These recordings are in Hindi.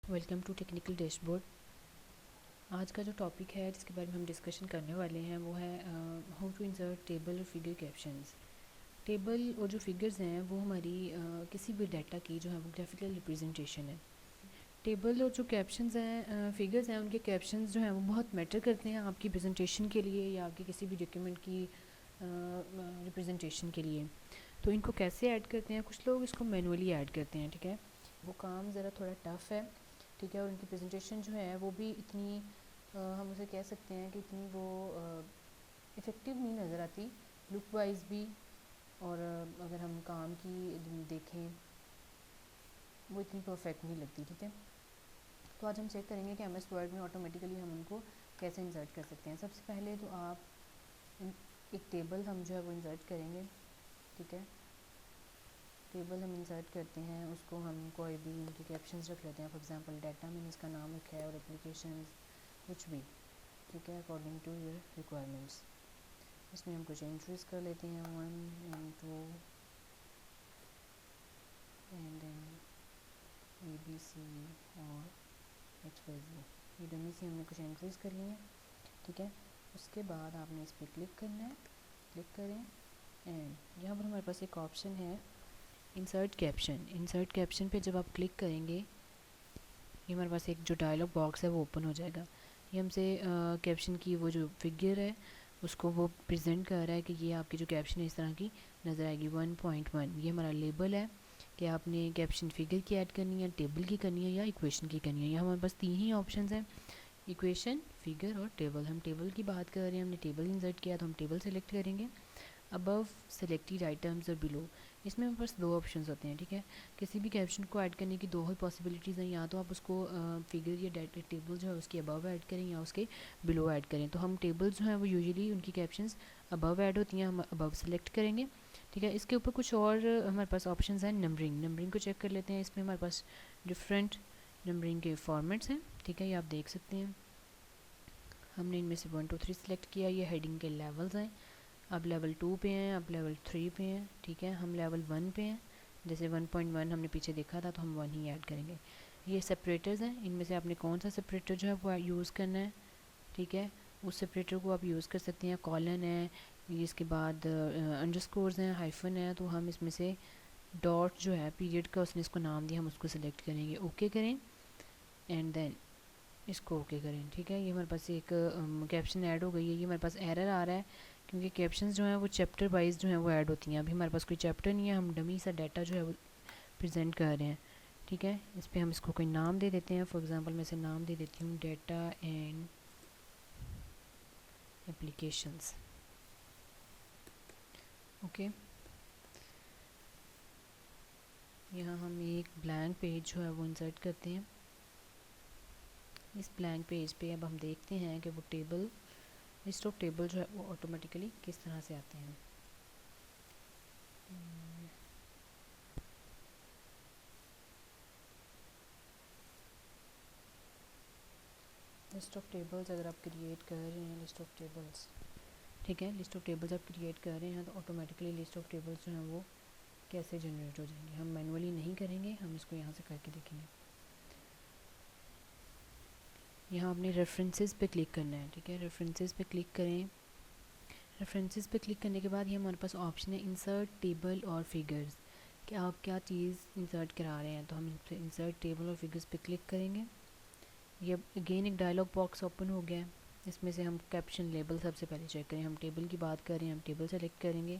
Welcome to technical dashboard. आज का जो टॉपिक है जिसके बारे में हम डिस्कशन करने वाले हैं वो है हाउ टू इंसर्ट टेबल और फिगर कैप्शंस। टेबल और जो फिगर्स हैं वो हमारी किसी भी डाटा की जो है वो ग्राफिकल रिप्रेजेंटेशन है। टेबल और जो कैप्शंस हैं फिगर्स हैं उनके कैप्शंस जो हैं वो बहुत मैटर करते हैं आपकी प्रेजेंटेशन के लिए या आपके किसी भी डॉक्यूमेंट की रिप्रेजेंटेशन के लिए। तो इनको कैसे ऐड करते हैं, कुछ लोग इसको मैनुअली ऐड करते हैं, ठीक है। वो काम ज़रा थोड़ा टफ़ है, ठीक है। और उनकी प्रेजेंटेशन जो है वो भी इतनी हम उसे कह सकते हैं कि इतनी वो इफ़ेक्टिव नहीं नज़र आती लुक वाइज भी। और अगर हम काम की देखें वो इतनी परफेक्ट नहीं लगती, ठीक है। तो आज हम चेक करेंगे कि एम एस वर्ड में ऑटोमेटिकली हम उनको कैसे इंसर्ट कर सकते हैं। सबसे पहले तो आप एक टेबल हम जो है वो इंसर्ट करेंगे, ठीक है। टेबल हम इंसर्ट करते हैं, उसको हम कोई भी उनके कैप्शंस रख लेते हैं। फॉर एग्जांपल डाटा मैंने इसका नाम रखा है और एप्लीकेशंस कुछ भी, ठीक है, अकॉर्डिंग टू योर रिक्वायरमेंट्स। इसमें हम कुछ एंट्रीज कर लेते हैं 1 and 2 एंड देन ABC और XYZ। ये डमी से हमने कुछ एंट्रीज कर ली हैं, ठीक है। उसके बाद आपने इस पर क्लिक करना है, क्लिक करें एंड यहाँ पर हमारे पास एक ऑप्शन है इंसर्ट कैप्शन। इंसर्ट कैप्शन पे जब आप क्लिक करेंगे ये हमारे पास एक जो डायलॉग बॉक्स है वो ओपन हो जाएगा। ये हमसे कैप्शन की वो जो फिगर है उसको वो प्रेजेंट कर रहा है कि ये आपकी जो कैप्शन है इस तरह की नज़र आएगी। 1.1 ये हमारा लेबल है कि आपने कैप्शन फिगर की ऐड करनी है, टेबल की करनी है या इक्वेशन की करनी है। यहाँ हमारे पास 3 ही ऑप्शन हैं, इक्वेशन, फिगर और टेबल। हम टेबल की बात कर रहे हैं, हमने टेबल इंसर्ट किया तो हम टेबल सेलेक्ट करेंगे। अबव सेलेक्टेड आइटम्स और बिलो, इसमें हमारे पास 2 ऑप्शंस होते हैं, ठीक है। किसी भी कैप्शन को ऐड करने की 2 ही पॉसिबिलिटीज़ हैं, या तो आप उसको फिगर या डाटा टेबल जो है उसके अबव ऐड करें या उसके बिलो ऐड करें। तो हम टेबल जो है वो यूजुअली उनकी कैप्शंस अबव ऐड होती हैं, हम अबव सेलेक्ट करेंगे, ठीक है। इसके ऊपर कुछ और हमारे पास ऑप्शंस हैं। नंबरिंग, नंबरिंग को चेक कर लेते हैं। इसमें हमारे पास डिफरेंट नंबरिंग के फॉर्मेट्स हैं, ठीक है, ये आप देख सकते हैं। हमने इनमें से 1 2 3 सेलेक्ट किया। ये हेडिंग के लेवल्स हैं, अब लेवल 2 पे हैं, अब लेवल 3 पे हैं, ठीक है। हम लेवल 1 पे हैं, जैसे 1.1 हमने पीछे देखा था तो हम 1 ही ऐड करेंगे। ये सेपरेटर्स हैं, इनमें से आपने कौन सा सेपरेटर जो है वो यूज़ करना है, ठीक है। उस सेपरेटर को आप यूज़ कर सकते हैं। कॉलन है, इसके बाद अंडरस्कोर्स हैं, हाइफन है, तो हम इसमें से डॉट जो है पीरियड का उसने इसको नाम दिया, हम उसको सेलेक्ट करेंगे, ओके करें एंड देन इसको ओके करें, ठीक है। ये हमारे पास एक कैप्शन ऐड हो गई है। ये हमारे पास एरर आ रहा है क्योंकि कैप्शंस जो हैं वो चैप्टर वाइज जो हैं वो ऐड होती हैं। अभी हमारे पास कोई चैप्टर नहीं है, हम डमी सा डाटा जो है वो प्रेजेंट कर रहे हैं, ठीक है। इस पर हम इसको कोई नाम दे देते हैं। फॉर एग्जांपल मैं इसे नाम दे देती हूँ डाटा एंड एप्लीकेशंस, ओके। यहाँ हम एक ब्लैंक पेज जो है वो इंसर्ट करते हैं। इस ब्लैंक पेज पे अब हम देखते हैं कि वो टेबल, लिस्ट ऑफ टेबल जो है वो ऑटोमेटिकली किस तरह से आते हैं। लिस्ट ऑफ टेबल्स अगर आप क्रिएट कर रहे हैं, लिस्ट ऑफ टेबल्स, ठीक है, लिस्ट ऑफ टेबल्स आप क्रिएट कर रहे हैं तो ऑटोमेटिकली लिस्ट ऑफ टेबल्स जो हैं वो कैसे जनरेट हो जाएंगे। हम मैनुअली नहीं करेंगे, हम इसको यहाँ से करके देखेंगे। यहाँ आपने रेफरेंसेस पे क्लिक करना है, ठीक है। रेफरेंसेस पे क्लिक करें। रेफरेंसेस पे क्लिक करने के बाद ये हमारे पास ऑप्शन है इंसर्ट टेबल और फिगर्स, कि आप क्या चीज़ इंसर्ट करा रहे हैं। तो हम इंसर्ट टेबल और फिगर्स पे क्लिक करेंगे। ये अगेन एक डायलॉग बॉक्स ओपन हो गया है। इसमें से हम कैप्शन लेबल सबसे पहले चेक करें। हम टेबल की बात करें, हम टेबल सेलेक्ट करेंगे।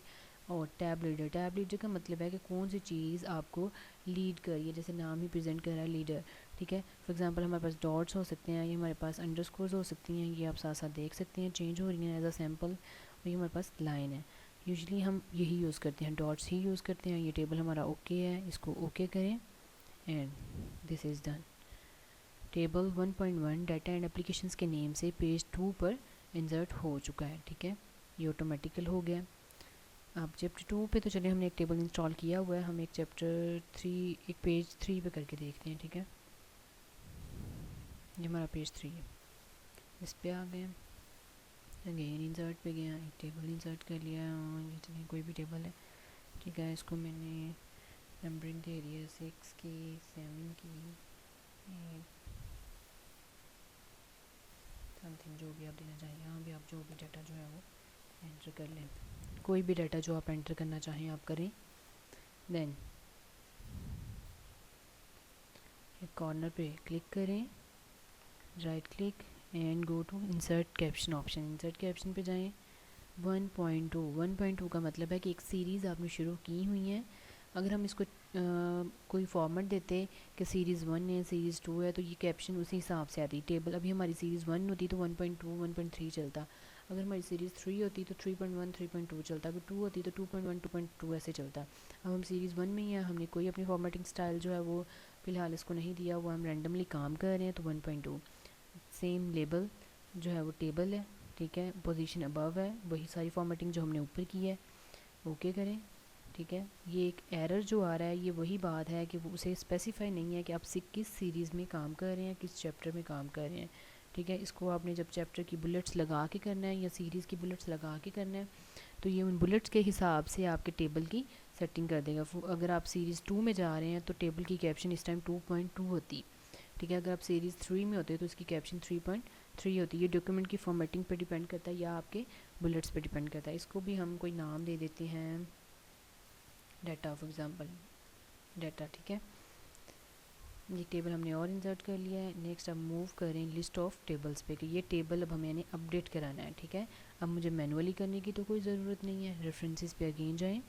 और टैब लीडर, टैब लीडर का मतलब है कि कौन सी चीज़ आपको लीड कर रही है, जैसे नाम ही प्रेजेंट कर रहा है लीडर, ठीक है। फॉर एग्जांपल हमारे पास डॉट्स हो सकते हैं, ये हमारे पास अंडरस्कोर्स हो सकती हैं, ये आप साथ साथ देख सकते हैं चेंज हो रही हैं एज अ सैम्पल। और ये हमारे पास लाइन है। यूजुअली हम यही यूज़ करते हैं, डॉट्स ही यूज़ करते हैं। ये टेबल हमारा ओके है, इसको ओके करें and this is done. Table 1.1 data and applications के नेम से पेज 2 पर इंसर्ट हो चुका है, ठीक है। ये ऑटोमेटिकल हो गया। अब चैप्टर 2 पे तो चलिए हमने एक टेबल इंस्टॉल किया हुआ है, हम एक चैप्टर 3 एक पेज 3 पे करके देखते हैं, ठीक है। ये हमारा पेज 3 है, इस पे आ गए। अगेन इंसर्ट पे गया, एक टेबल इंसर्ट कर लिया, ये चलिए कोई भी टेबल है, ठीक है। इसको मैंने नंबरिंग दे दी है 6 की, 7 की, एनीथिंग जो भी आप देना चाहें। यहाँ भी आप जो भी डाटा जो है वो एंटर कर लें, कोई भी डाटा जो आप एंटर करना चाहें आप करें। देन कॉर्नर पे क्लिक करें, right click and go to insert caption option. Insert caption पे जाएं। 1.2 का मतलब है कि एक सीरीज़ आपने शुरू की हुई है। अगर हम इसको कोई फॉर्मेट देते कि सीरीज़ 1 है, सीरीज़ 2 है, तो ये कैप्शन उसी हिसाब से आती। टेबल अभी हमारी सीरीज़ 1 होती तो 1.2 1.3 चलता। अगर हमारी सीरीज़ 3 होती तो 3.1 3.2 चलता। अगर 2 होती तो 2.1 2.2 ऐसे चलता। अब हम सीरीज़ 1 में ही हैं, हमने कोई अपनी फॉर्मेटिंग स्टाइल जो है वो फ़िलहाल इसको नहीं दिया हुआ, हम रैंडमली काम कर रहे हैं तो 1.2। सेम लेबल जो है वो टेबल है, ठीक है, पोजीशन अबव है, वही सारी फॉर्मेटिंग जो हमने ऊपर की है। ओके करें, ठीक है। ये एक एरर जो आ रहा है ये वही बात है कि वो उसे स्पेसिफाई नहीं है कि आप किस सीरीज़ में काम कर रहे हैं, किस चैप्टर में काम कर रहे हैं, ठीक है। इसको आपने जब चैप्टर की बुलेट्स लगा के करना है या सीरीज़ की बुलेट्स लगा के करना है तो ये उन बुलेट्स के हिसाब से आपके टेबल की सेटिंग कर देगा। अगर आप सीरीज़ 2 में जा रहे हैं तो टेबल की कैप्शन इस टाइम 2.2 होती, ठीक है। अगर आप सीरीज़ 3 में होते हैं तो इसकी कैप्शन 3.3 होती है। ये डॉक्यूमेंट की फॉर्मेटिंग पे डिपेंड करता है या आपके बुलेट्स पे डिपेंड करता है। इसको भी हम कोई नाम दे देते हैं, डाटा फॉर एग्जांपल डाटा, ठीक है। ये टेबल हमने और इंसर्ट कर लिया है। नेक्स्ट अब मूव करें लिस्ट ऑफ टेबल्स पे कि ये टेबल अब हमें अपडेट कराना है, ठीक है। अब मुझे मैनुअली करने की तो कोई ज़रूरत नहीं है। रेफरेंसेस पे अगेन जाएं,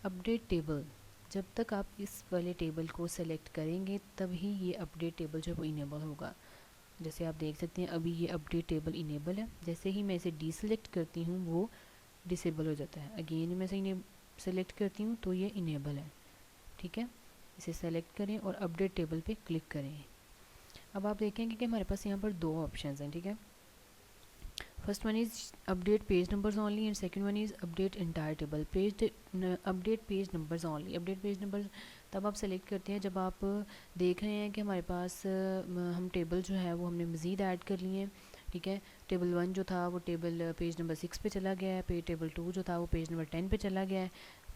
अपडेट टेबल। जब तक आप इस वाले टेबल को सेलेक्ट करेंगे तभी ये अपडेट टेबल जो है वो इनेबल होगा। जैसे आप देख सकते हैं अभी ये अपडेट टेबल इनेबल है, जैसे ही मैं इसे डीसेलेक्ट करती हूँ वो डिसेबल हो जाता है। अगेन मैं इसे सेलेक्ट करती हूँ तो ये इनेबल है, ठीक है। इसे सेलेक्ट करें और अपडेट टेबल पे क्लिक करें। अब आप देखेंगे कि हमारे पास यहाँ पर दो ऑप्शंस हैं, ठीक है। First one is update page numbers only and second one is update entire table. Update page numbers only, update page numbers तब आप सेलेक्ट करते हैं जब आप देख रहे हैं कि हमारे पास हम टेबल जो है वो हमने मज़ीद ऐड कर लिए हैं, ठीक है। टेबल 1 जो था वो टेबल पेज नंबर 6 पे चला गया है, टेबल 2 जो था वो पेज नंबर 10 पे चला गया है।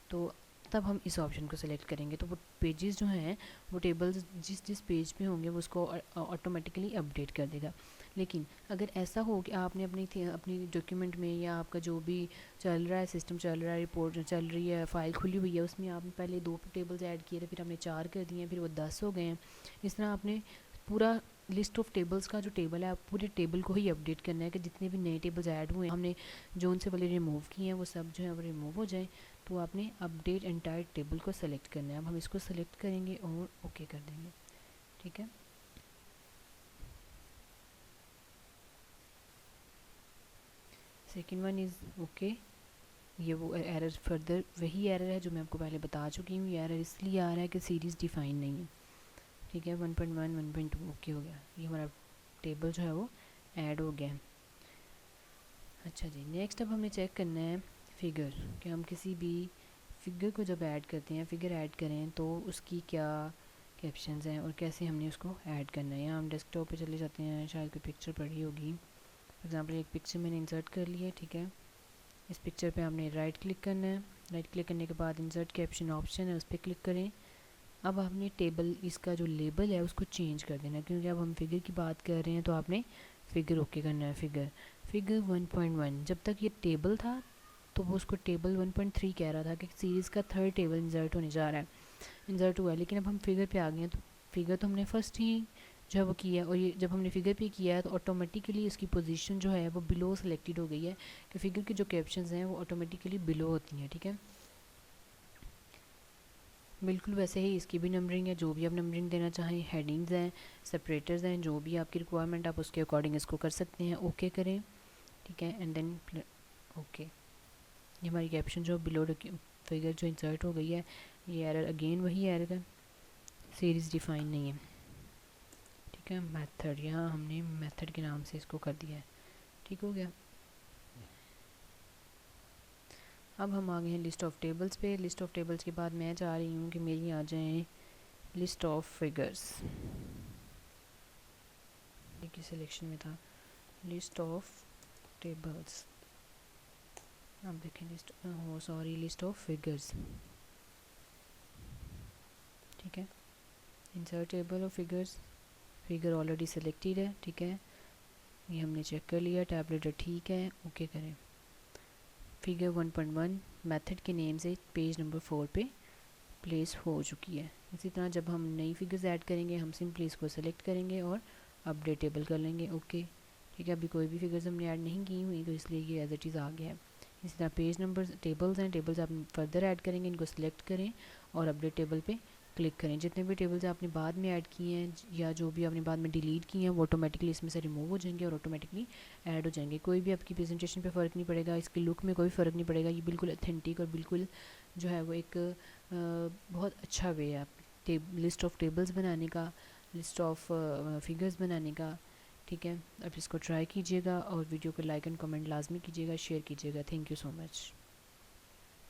तो तब हम इस ऑप्शन को सेलेक्ट करेंगे तो वो पेजेस जो हैं वो टेबल्स जिस जिस पेज पे होंगे वो उसको ऑटोमेटिकली अपडेट कर देगा। लेकिन अगर ऐसा हो कि आपने अपनी डॉक्यूमेंट में या आपका जो भी चल रहा है, सिस्टम चल रहा है, रिपोर्ट चल रही है, फ़ाइल खुली हुई है, उसमें आपने पहले 2 टेबल्स ऐड किए थे, फिर हमने 4 कर दिए हैं, फिर वो 10 हो गए हैं। इस तरह आपने पूरा लिस्ट ऑफ टेबल्स का जो टेबल है आप पूरे टेबल को ही अपडेट करना है कि जितने भी नए टेबल्स ऐड हुए हैं हमने जो उनसे वाले रिमूव किए हैं वो सब जो है वो रिमूव हो जाए। तो आपने अपडेट एंटायर टेबल को सेलेक्ट करना है। अब हम इसको सेलेक्ट करेंगे और ओके कर देंगे, ठीक है। Second one is okay. ये वो एरर फर्दर वही एरर है जो मैं आपको पहले बता चुकी हूँ। ये एरर इसलिए आ रहा है कि सीरीज़ डिफाइन नहीं है, ठीक है। 1.1 1.2 ओके हो गया, ये हमारा टेबल जो है वो ऐड हो गया। अच्छा जी, नेक्स्ट अब हमें चेक करना है फिगर, कि हम किसी भी फिगर को जब ऐड करते हैं, फिगर ऐड करें तो उसकी क्या कैप्शंस हैं और कैसे हमने उसको ऐड करना है। यहाँ हम डेस्कटॉप पे चले जाते हैं, शायद कोई पिक्चर पड़ी होगी। फॉर एग्जांपल एक पिक्चर मैंने इंसर्ट कर ली है, ठीक है। इस पिक्चर पे हमने राइट क्लिक करना है। राइट क्लिक करने के बाद इंसर्ट कैप्शन ऑप्शन है, उस पर क्लिक करें। अब आपने टेबल इसका जो लेबल है उसको चेंज कर देना है, क्योंकि अब हम फिगर की बात कर रहे हैं तो आपने फिगर ओके करना है। फिगर 1.1 जब तक ये टेबल था तो वो उसको टेबल 1.3 कह रहा था कि सीरीज़ का थर्ड टेबल इंसर्ट होने जा रहा है, इंसर्ट हुआ है। लेकिन अब हम फिगर पे आ गए हैं तो फिगर तो हमने फर्स्ट ही जो है वो किया है, और ये जब हमने फिगर पे किया है तो ऑटोमेटिकली इसकी पोजीशन जो है वो बिलो सेलेक्टेड हो गई है कि फिगर की जो कैप्शंस हैं वो ऑटोमेटिकली बिलो होती हैं, ठीक है। बिल्कुल वैसे ही इसकी भी नंबरिंग है, जो भी आप नंबरिंग देना चाहें। हेडिंग्स हैं, सेपरेटर्स हैं, जो भी आपकी रिक्वायरमेंट आप उसके अकॉर्डिंग इसको कर सकते हैं। ओके करें, ठीक है, एंड देन ओके। ये हमारी कैप्शन जो बिलो फिगर जो इंसर्ट हो गई है, ये एरर अगेन वही एरर है, सीरीज़ डिफाइन नहीं है, ठीक है। मेथड, यहाँ हमने मेथड के नाम से इसको कर दिया है, ठीक हो गया। अब हम आ गए हैं लिस्ट ऑफ टेबल्स पे। लिस्ट ऑफ टेबल्स के बाद मैं चाह रही हूँ कि मेरी आ जाए लिस्ट ऑफ फिगर्स। की सिलेक्शन में था लिस्ट ऑफ टेबल्स, अब देखें लिस्ट ऑफ फिगर्स, ठीक है। Insert table of figures, figure already selected है, ठीक है। ये हमने चेक कर लिया, टैबलेट ठीक है, ओके करें। फिगर 1.1 मेथड के नेम से पेज नंबर 4 पे प्लेस हो चुकी है। इसी तरह जब हम नई फिगर्स ऐड करेंगे हम सिंपली इसको सेलेक्ट करेंगे और अपडेट टेबल कर लेंगे, ओके ठीक है। अभी कोई भी फिगर्स हमने ऐड नहीं की हुई तो इसलिए ये एज इट इज़ आ गया है। इसी तरह पेज नंबर टेबल्स हैं, टेबल्स आप फर्दर ऐड करेंगे, इनको सिलेक्ट करें और अपडेट टेबल पे क्लिक करें। जितने भी टेबल्स आपने बाद में ऐड किए हैं या जो भी आपने बाद में डिलीट किए हैं वो ऑटोमेटिकली इसमें से रिमूव हो जाएंगे और ऑटोमेटिकली ऐड हो जाएंगे। कोई भी आपकी प्रेजेंटेशन पे फ़र्क नहीं पड़ेगा, इसकी लुक में कोई फ़र्क नहीं पड़ेगा। ये बिल्कुल अथेंटिक और बिल्कुल जो है वो एक बहुत अच्छा वे है लिस्ट ऑफ टेबल्स बनाने का, लिस्ट ऑफ फिगर्स बनाने का, ठीक है। अब इसको ट्राई कीजिएगा और वीडियो को लाइक एंड कमेंट लाजमी कीजिएगा, शेयर कीजिएगा। Thank you so much.